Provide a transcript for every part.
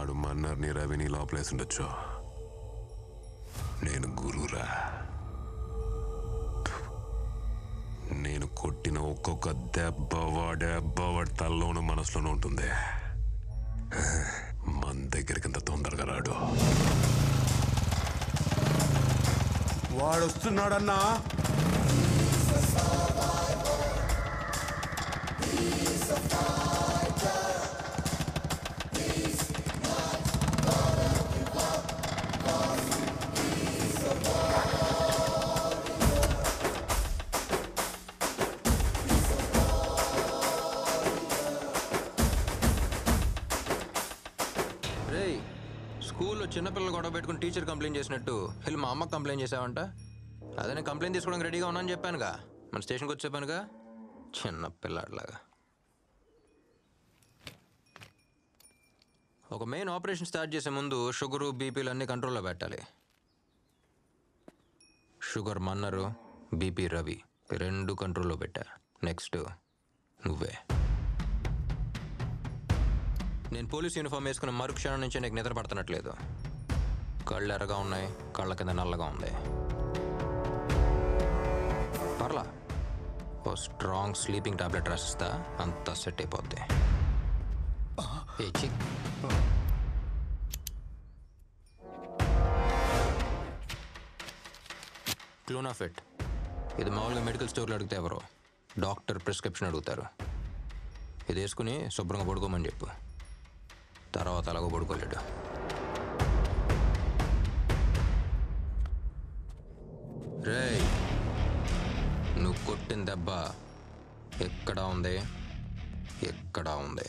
వాడు మన్నర్ని రవిని లోపలేసి ఉండొచ్చు. నేను గురురా. నేను కొట్టిన ఒక్కొక్క దెబ్బ వాడి తల్లోనూ మనసులోనూ ఉంటుంది. మన దగ్గరికి ఇంత తొందరగా రాడు. వాడొస్తున్నాడన్నా. స్కూల్లో చిన్నపిల్లలు గొడవ పెట్టుకుని టీచర్ కంప్లైంట్ చేసినట్టు వెళ్ళి మా అమ్మకి కంప్లైంట్ చేసావంట. అదే నేను కంప్లైంట్ తీసుకోవడానికి రెడీగా ఉన్నాను చెప్పానుగా. మన స్టేషన్కి వచ్చి చెప్పానుగా, చిన్నపిల్లాడిలాగా. ఒక మెయిన్ ఆపరేషన్ స్టార్ట్ చేసే ముందు షుగరు బీపీలు అన్నీ కంట్రోల్లో పెట్టాలి. షుగర్ మన్నరు, బీపీ రవి 2 కంట్రోల్లో పెట్టా. నెక్స్ట్ నువ్వే. నేను పోలీస్ యూనిఫామ్ వేసుకున్న మరుక్షణం నుంచి నీకు నిద్ర పడుతున్నట్లేదు. కళ్ళు ఎర్రగా ఉన్నాయి, కళ్ళ కింద నల్లగా ఉంది. పర్లా, ఓ స్ట్రాంగ్ స్లీపింగ్ టాబ్లెట్ రాసిస్తా, అంతా సెట్ అయిపోద్ది. క్లోనాఫిట్. ఇది మామూలుగా మెడికల్ స్టోర్లో అడిగితే ఎవరో, డాక్టర్ ప్రిస్క్రిప్షన్ అడుగుతారు. ఇది వేసుకుని శుభ్రంగా పడుకోమని చెప్పు. తర్వాత అలాగో పడుకోలేడు. రేయ్, నువ్వు కొట్టిన దెబ్బ ఎక్కడా ఉంది? ఎక్కడా ఉంది?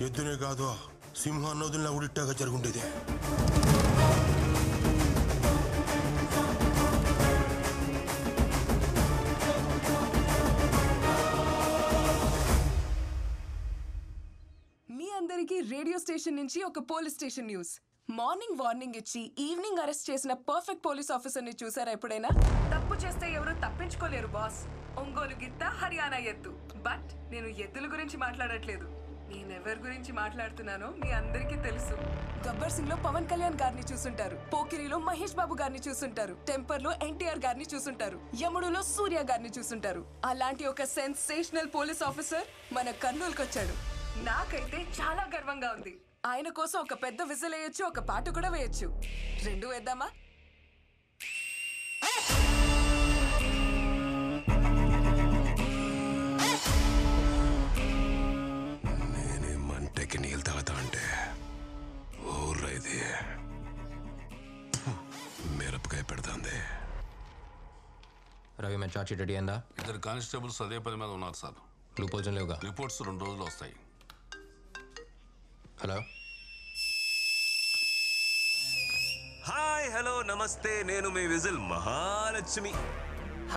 ఎద్దునే కాదు, సింహాన్ని వదిలినా ఉడిట్టాగా జరుగుండేది. మీ అందరికీ రేడియో స్టేషన్ నుంచి ఒక police station news. Morning warning ఇచ్చి ఈవినింగ్ అరెస్ట్ చేసిన పర్ఫెక్ట్ పోలీస్ ఆఫీసర్ ని చూసారా ఎప్పుడైనా? తప్పు చేస్తే ఎవరు తప్పించుకోలేరు బాస్. ఒంగోలు గిత్త, హర్యానా ఎద్దు. బట్ నేను ఎద్దుల గురించి మాట్లాడట్లేదు. నేనెవరి గురించి మాట్లాడుతున్నానో మీ అందరికీ తెలుసు. గబ్బర్ సింగ్ లో పవన్ కళ్యాణ్ గారిని చూసుంటారు, పోకిరిలో మహేష్ బాబు గారిని చూసుంటారు, టెంపర్ లో ఎన్టీఆర్ గారిని చూసుంటారు, యముడులో సూర్య గారిని చూసుంటారు. అలాంటి ఒక సెన్సేషనల్ పోలీస్ ఆఫీసర్ మన కర్నూలుకి వచ్చాడు. నాకైతే చాలా గర్వంగా ఉంది. ఆయన కోసం ఒక పెద్ద విజిల్ వేయొచ్చు, ఒక పాట కూడా వేయొచ్చు. 2 వేద్దామా? నీళ్ళు తాగుతా అంటే ఊర్రా ఇది మిరపకాయ రవి మీద చార్జ్ షీట్ రెడీ అయిందా? ఇద్దరు కానిస్టేబుల్స్ అదే పని మీద ఉన్నారు సార్. క్లూ పోల్స్ లేవుగా? రిపోర్ట్స్ 2 రోజుల్లో వస్తాయి. హలో, హాయ్ హలో నమస్తే, నేను మీ విజిల్ మహాలక్ష్మి.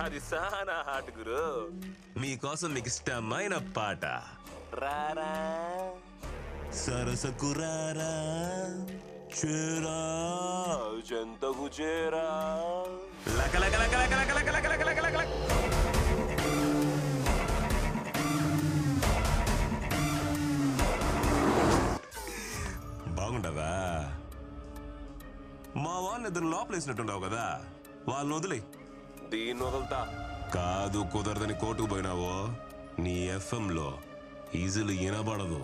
అది సానా హాట్ గురు, మీకోసం మీకు ఇష్టమైన పాట. రారా సరసకు రారా, చేరా చెంతకు చేరా, లక లక లక లక లక లక లక లక లక లక. బాగుండదా? మా వాళ్ళని ఇద్దరు లోపలేసినట్టుండవు కదా, వాళ్ళని వదిలే. దీన్ని వదులుతా కాదు, కుదరదని కోర్టుకు పోయినావో నీ FM లో ఈజీలు వినబడదు,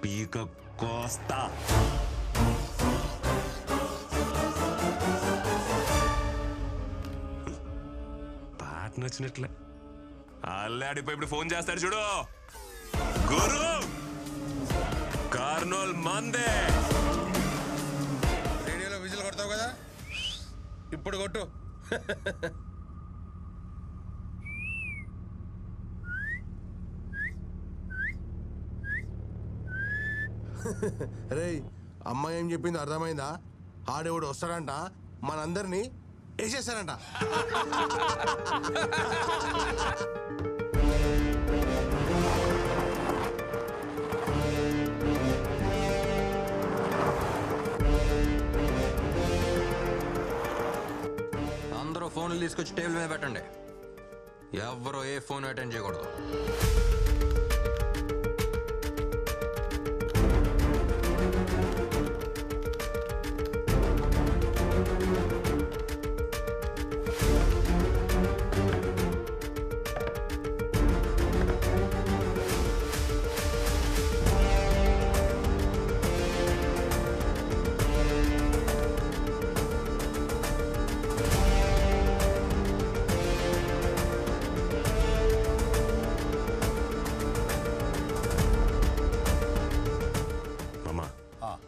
పీక కోస్తా. పాట నచ్చినట్లే అల్లాడిపోయి ఇప్పుడు ఫోన్ చేస్తాడు చూడు. గురు కార్నోల్ మందే. రేడియోలో విజిల్ కొడతావు కదా, ఇప్పుడు కొట్టు. రేయ్, అమ్మాయి ఏం చెప్పింది అర్థమైందా? ఆడేవాడు వస్తాడంట, మనందరినీ వేసేస్తాడంట. అందరూ ఫోన్లు తీసుకొచ్చి టేబుల్ మీద పెట్టండి. ఎవరో ఏ ఫోన్ అటెండ్ చేయకూడదు.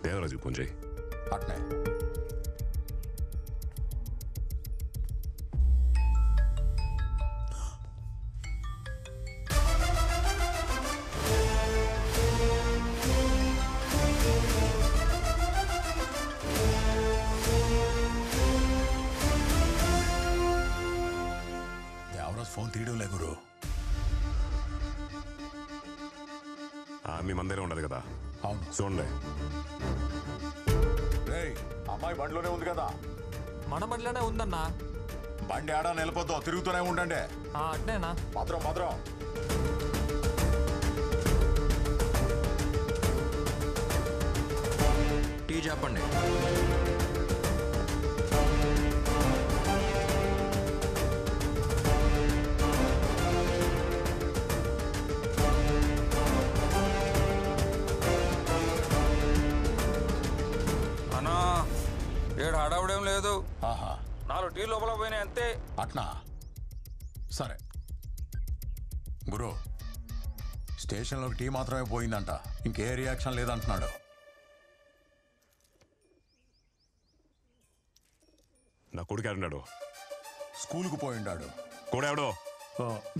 దేవరాజు ఫోన్ చేయి. అట్నే దేవరాజ్ ఫోన్ తీయడం లే గురు. మీ మందిరే ఉండదు కదా. అవును చూడండి, రేయ్, అమ్మాయి బండిలోనే ఉంది కదా. మన బండిలోనే ఉందన్నా. బండి ఆడా నిలబొద్దు, తిరుగుతూనే ఉండండి. అట్నేనా? భద్రం భద్రం. టీ చెప్పండి. అన్నా, ఏడు హడావుడేం లేదు. ఆహా, 4 టీ లోపల పోయినాయి అంతే. అట్నా? సరే గురు, స్టేషన్లోకి టీ మాత్రమే పోయిందంట, ఇంకే రియాక్షన్ లేదంటున్నాడు. నా కొడుకు ఎవడున్నాడు? స్కూల్కు పోయిండాడు. కూడా ఎవడో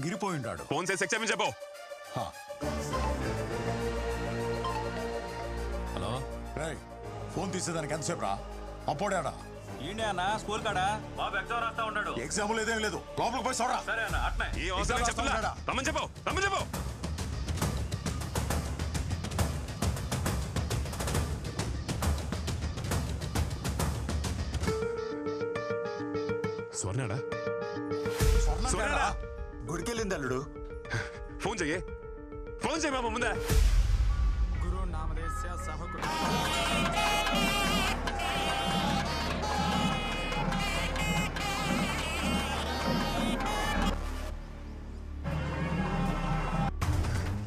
గిరిపోయిండాడు. ఫోన్ చేసి ఎక్స్ప్లెయిన్ చెప్పు. హా. హలో, రేయ్, ఫోన్ తీసేదానికి ఎంతసేపు రా? అప్పుడేడా ఈయనే అన్న స్కూల్ కాడా బాబు ఎగ్జామ్ రాస్తా ఉన్నాడు. ఎగ్జామ్ లేదేం లేదు, లోపలికి పోయి చూడరా. సరే అన్న, అట్నే. ఏ అవసరం ఎగ్జామ్ చెప్తున్నా? రాస్తాడా? రమ్మని చెప్పు, రమ్మని చెప్పు. స్వర్ణాడా? స్వర్ణాడా? గుడికెళ్ళింది అల్లుడు. ఫోన్ చెయ్యి, ఫోన్ చెయ్యి మామ ముందే. గురు నామదేశ్య సహకు.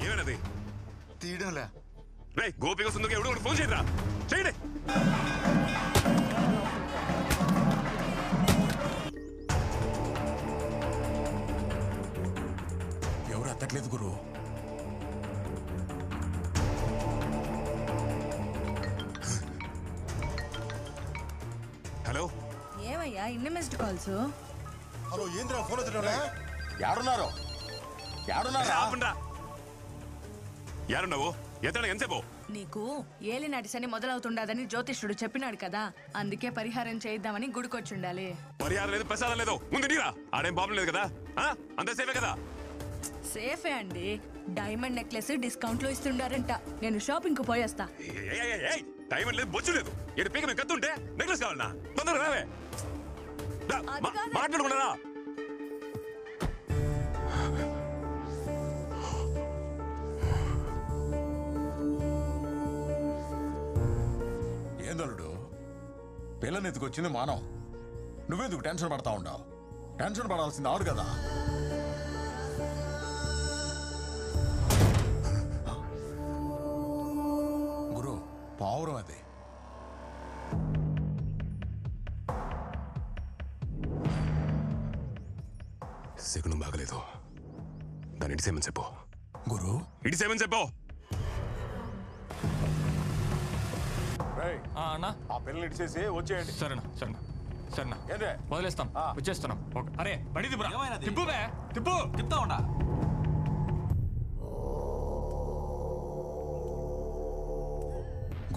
ఏమైనది? తీయడంలే. రే గోపిక సుందరికి ఎవడు ఫోన్ చేయరా, చేయండి. ఎవరు ఎత్తట్లేదు గురు. హలో, ఏమయ్యా ఇన్ని మిస్డ్ కాల్స్? హలో ఏంద్రా ఫోన్ ఎత్తున్నా యాడున్నారు ఆపండ్రా. యారున్నావు ఎత్తడం ఎంతసేపు? నీకు ఏలినాటి శని మొదలవుతుండదని జ్యోతిష్యుడు చెప్పినాడు కదా, అందుకే పరిహారం చేయిద్దామని గుడికొచ్చుండాలి. పరిహారం లేదు, ప్రసాదం లేదు. ముందు నీరా. ఆడేం ప్రాబ్లం లేదు కదా? అంత సేఫే కదా? సేఫే అండి. డైమండ్ నెక్లెస్ డిస్కౌంట్ లో ఇస్తుండారంట. నేను షాపింగ్ కు పోయేస్తా. టైం లేదు, బొచ్చు లేదు. ఏడు పీక మేము కత్తుంటే నెక్లెస్ కావాలన్నా? తొందరగా రావే. మాట్లాడుకున్నారా? ఏందలుడు పిల్లని ఎత్తుకొచ్చింది మానవ్, నువ్వెందుకు టెన్షన్ పడతా ఉండవు? టెన్షన్ పడాల్సింది ఆడు కదా. గురు పావురం అది. శకునం బాగలేదు, దాన్ని ఇడిసేమని చెప్పు. గురు ఇడిసేమని చెప్పు. అన్నా ఆ పిల్లని ఇడిచేసి వచ్చేయండి. సరేనా సరేనా సరేనా ఏందే వదిలేస్తాం, వచ్చేస్తున్నాం. అరే బండి తిప్పురా. తిప్పు బే, తిప్పు. తిప్పుతా ఉండా.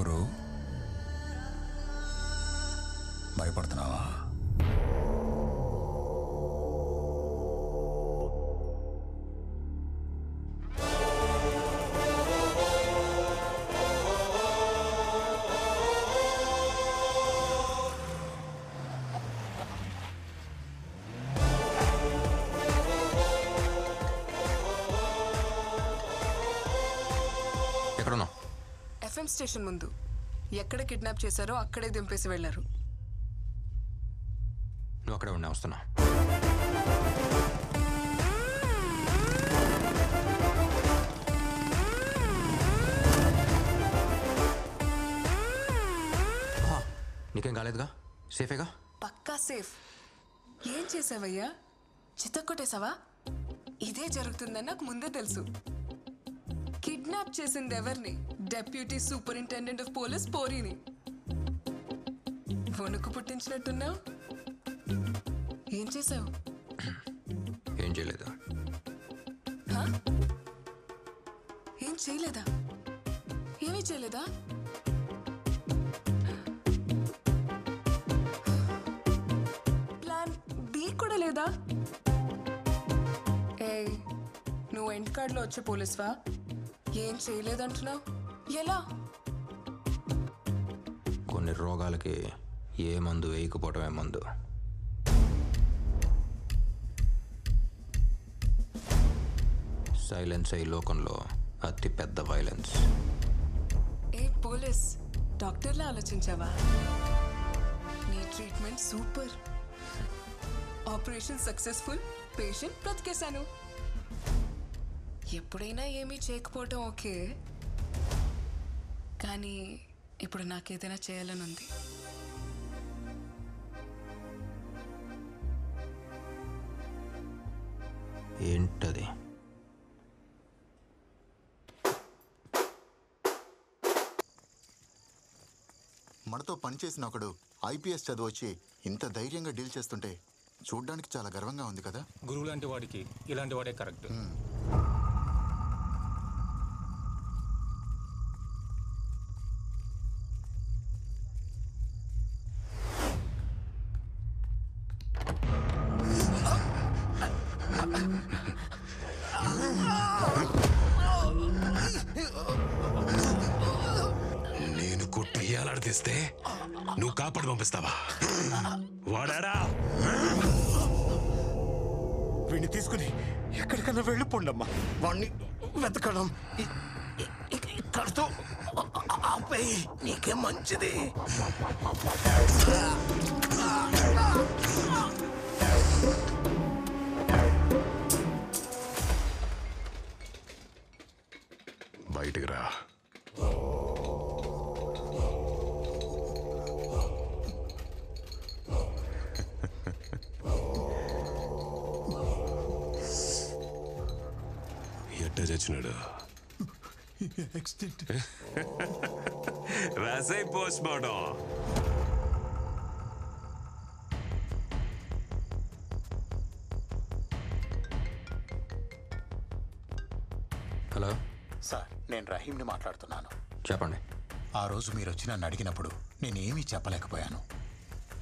గురు భయపడుతున్నావా? ఎక్కడున్నావు? ఎఫ్ఎం స్టేషన్ ముందు. ఎక్కడ కిడ్నాప్ చేశారో అక్కడే దింపేసి వెళ్లారు. నువ్వు అక్కడే ఉన్నా, వస్తున్నా. నీకేం కాలేదుగా? సేఫేగా? పక్కా సేఫ్. ఏం చేసావయ్యా? చితక్కొట్టేశావా? ఇదే జరుగుతుందని నాకు ముందే తెలుసు. కిడ్నాప్ చేసింది ఎవరిని? డెప్యూటీ సూపరింటెండెంట్ ఆఫ్ పోలీస్ పోరీని. వణుకు పుట్టించినట్టున్నావు. ఏం చేసావు? ఏం చేయలేదు. ఏం చేయలేదా? ఏమీ చేయలేదా? ప్లాన్ బి కూడా లేదా? ఏ నువ్వు ఎండ్ కార్డ్లో వచ్చే పోలీస్వా? ఏం చేయలేదంటున్నావు? ఎలా? కొన్ని రోగాలకి ఏ మందు వేయకపోవటమే మందు. సైలెన్స్ ఈ లోకంలో అతి పెద్ద వైలెన్స్. ఏ పోలీస్ డాక్టర్లా ఆలోచించావా? నీ treatment super. Operation successful. Patient బ్రతికేశాను. ఎప్పుడైనా ఏమీ చేయకపోవటం ఓకే, కానీ ఇప్పుడు నాకేదైనా చేయాలని ఉంది. ఏంటది? మనతో పనిచేసిన ఒకడు ఐపీఎస్ చదివొచ్చి ఇంత ధైర్యంగా డీల్ చేస్తుంటే చూడ్డానికి చాలా గర్వంగా ఉంది కదా. గురువు లాంటి వాడికి ఇలాంటి వాడే కరెక్ట్. నేను కొట్టి ఏలాడితే నువ్వు కాపాడు పంపిస్తావా? వాడాడా? వీడిని తీసుకుని ఎక్కడికన్నా వెళ్ళిపోండమ్మా. వాడిని వెతకడం ఇక్కడితో ఆపేయి, నీకే మంచిది. బయటికి రా. ఎట్ట చచ్చినాడు? రాసై పోస్ట్ మార్టం. నేను రహీంని మాట్లాడుతున్నాను. చెప్పండి. ఆ రోజు మీరు వచ్చి నన్ను అడిగినప్పుడు నేనేమీ చెప్పలేకపోయాను.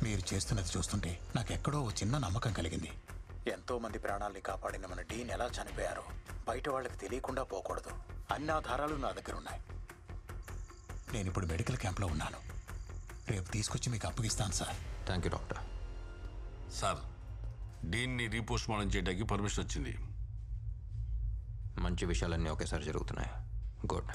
మీరు చేస్తున్నది చూస్తుంటే నాకెక్కడో ఓ చిన్న నమ్మకం కలిగింది. ఎంతో మంది ప్రాణాల్ని కాపాడిన మన డీన్ ఎలా చనిపోయారో బయట వాళ్ళకి తెలియకుండా పోకూడదు. అన్ని ఆధారాలు నా దగ్గర ఉన్నాయి. నేను ఇప్పుడు మెడికల్ క్యాంప్లో ఉన్నాను. రేపు తీసుకొచ్చి మీకు అప్పగిస్తాను sir. Thank you doctor. Sir, డీన్ని రీపోస్ట్ మార్టం చేయడానికి పర్మిషన్ వచ్చింది. మంచి విషయాలన్నీ ఒకేసారి జరుగుతున్నాయి. గుడ్.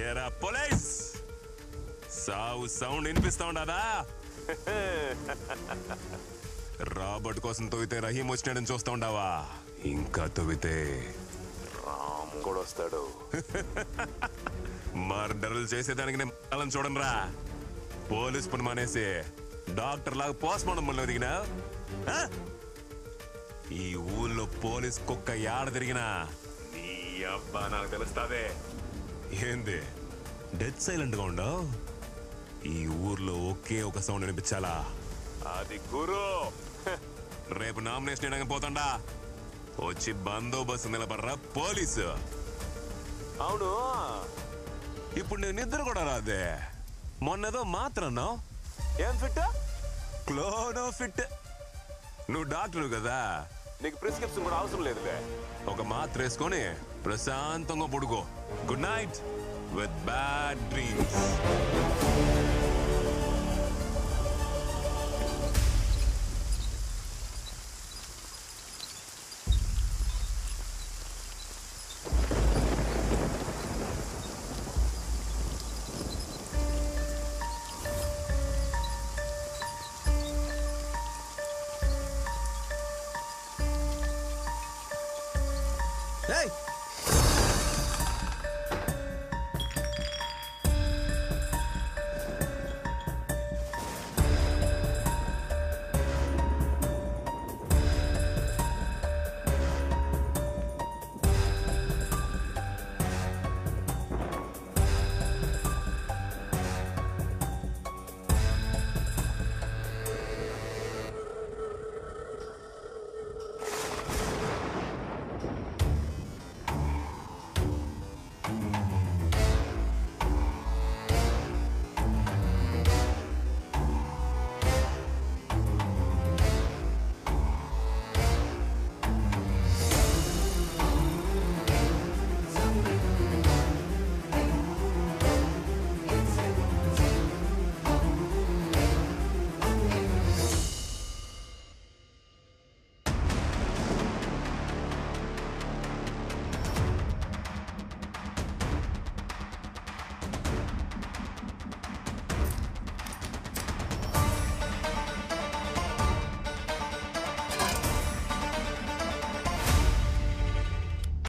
ఏరా పోలీస్, సావు సౌండ్ వినిపిస్తా ఉండదా? రాబర్ట్ కోసం తవ్వితే రహీం వచ్చినాడని చూస్తా ఉండవా? ఇంకా తవ్వితే రామ్ కూడా వస్తాడు. మర్డర్లు చేసేదానికి నేను చూడండి రా. పోలీస్ పని మానేసి డాక్టర్ లాగా పోస్ట్ మార్టం పనిలో దిగినా ఈ ఊళ్ళో పోలీస్ కుక్క యాడ తిరిగినా నీ అబ్బా నాకు తెలుస్తాదే. ఏంది డెత్ సైలెంట్ గా ఉండవు? ఈ ఊర్లో ఒకే ఒక సౌండ్ వినిపించాలా, అది గురు. రేపు నామినేషన్ వేయడానికి పోతాండా, వచ్చి బందోబస్తు నిలబడరా పోలీసు. అవును, ఇప్పుడు నేను నిద్ర కూడా రాదే. మొన్నదో మాత్రన్నావు, ఏం ఫిట్? క్లోనో ఫిట్. నువ్వు డాక్టర్ కదా, నీకు ప్రిస్క్రిప్షన్ కూడా అవసరం లేదులే. ఒక మాత్ర వేసుకొని ప్రశాంతంగా పడుకో. Good night with bad dreams.